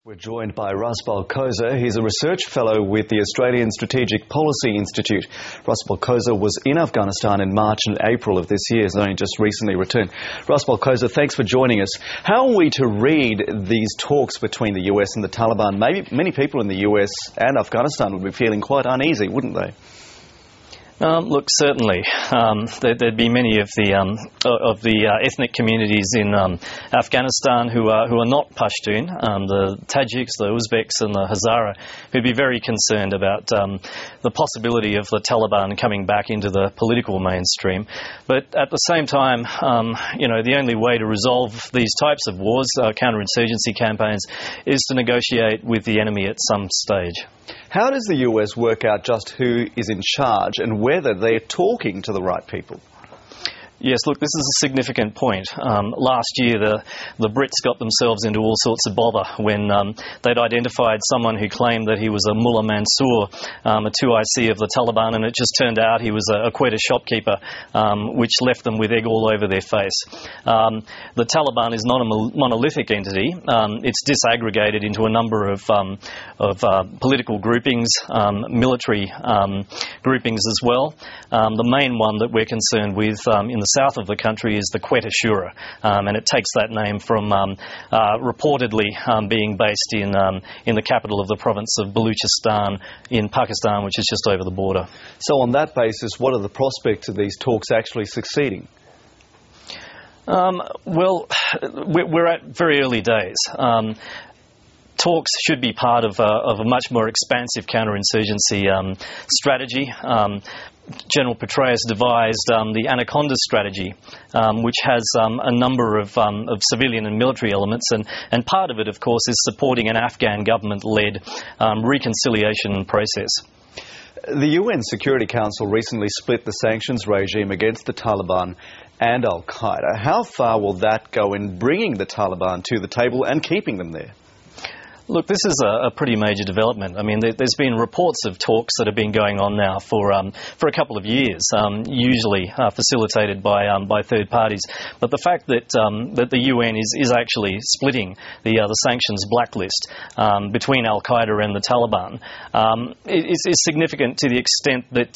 We're joined by Raspal Khosa. He's a research fellow with the Australian Strategic Policy Institute. Raspal Khosa was in Afghanistan in March and April of this year. He's only just recently returned. Raspal Khosa, thanks for joining us. How are we to read these talks between the US and the Taliban? Maybe many people in the US and Afghanistan would be feeling quite uneasy, wouldn't they? Look, certainly there'd be many of the ethnic communities in Afghanistan who are not Pashtun, the Tajiks, the Uzbeks, and the Hazara, who'd be very concerned about the possibility of the Taliban coming back into the political mainstream. But at the same time, the only way to resolve these types of wars, counterinsurgency campaigns, is to negotiate with the enemy at some stage. How does the US work out just who is in charge and whether they're talking to the right people? Yes, look, this is a significant point. Last year, the Brits got themselves into all sorts of bother when they'd identified someone who claimed that he was a Mullah Mansour, a 2IC of the Taliban, and it just turned out he was a Quetta shopkeeper, which left them with egg all over their face. The Taliban is not a monolithic entity. It's disaggregated into a number of political groupings, military groupings as well. The main one that we're concerned with in the south of the country is the Quetta Shura, and it takes that name from reportedly being based in the capital of the province of Baluchistan in Pakistan, which is just over the border. So on that basis, what are the prospects of these talks actually succeeding? Well, we're at very early days. Talks should be part of a much more expansive counterinsurgency strategy. General Petraeus devised the Anaconda strategy, which has a number of civilian and military elements, and part of it, of course, is supporting an Afghan government-led reconciliation process. The UN Security Council recently split the sanctions regime against the Taliban and Al-Qaeda. How far will that go in bringing the Taliban to the table and keeping them there? Look, this is a pretty major development. I mean, there's been reports of talks that have been going on now for a couple of years, usually facilitated by third parties. But the fact that the UN is actually splitting the sanctions blacklist between Al-Qaeda and the Taliban is significant to the extent that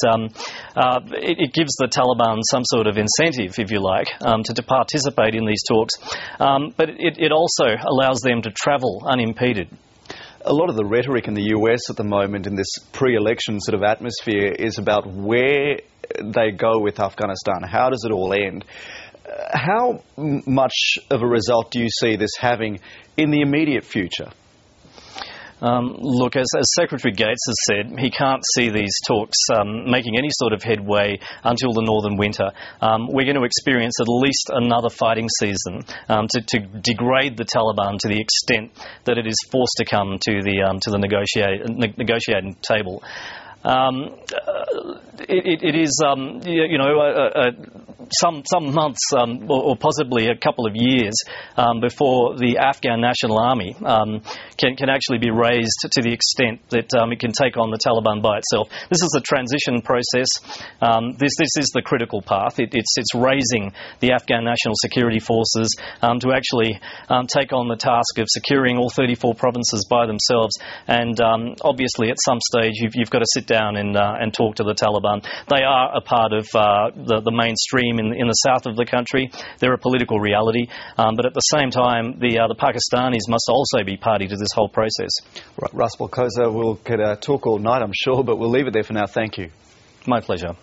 it gives the Taliban some sort of incentive, if you like, to participate in these talks. But it also allows them to travel unimpeded. A lot of the rhetoric in the US at the moment in this pre-election sort of atmosphere is about where they go with Afghanistan. How does it all end? How much of a result do you see this having in the immediate future? Look, as Secretary Gates has said, he can't see these talks making any sort of headway until the northern winter. We're going to experience at least another fighting season to degrade the Taliban to the extent that it is forced to come to the negotiating table. It is, some months or possibly a couple of years before the Afghan National Army can actually be raised to the extent that it can take on the Taliban by itself. This is a transition process. This is the critical path. It's raising the Afghan National Security Forces to actually take on the task of securing all 34 provinces by themselves. And obviously, at some stage, you've got to sit down and talk to the Taliban. They are a part of the mainstream in the south of the country. They're a political reality, but at the same time, the Pakistanis must also be party to this whole process. Right, Raspal Khosa, we'll get a talk all night, I'm sure, but we'll leave it there for now. Thank you. My pleasure.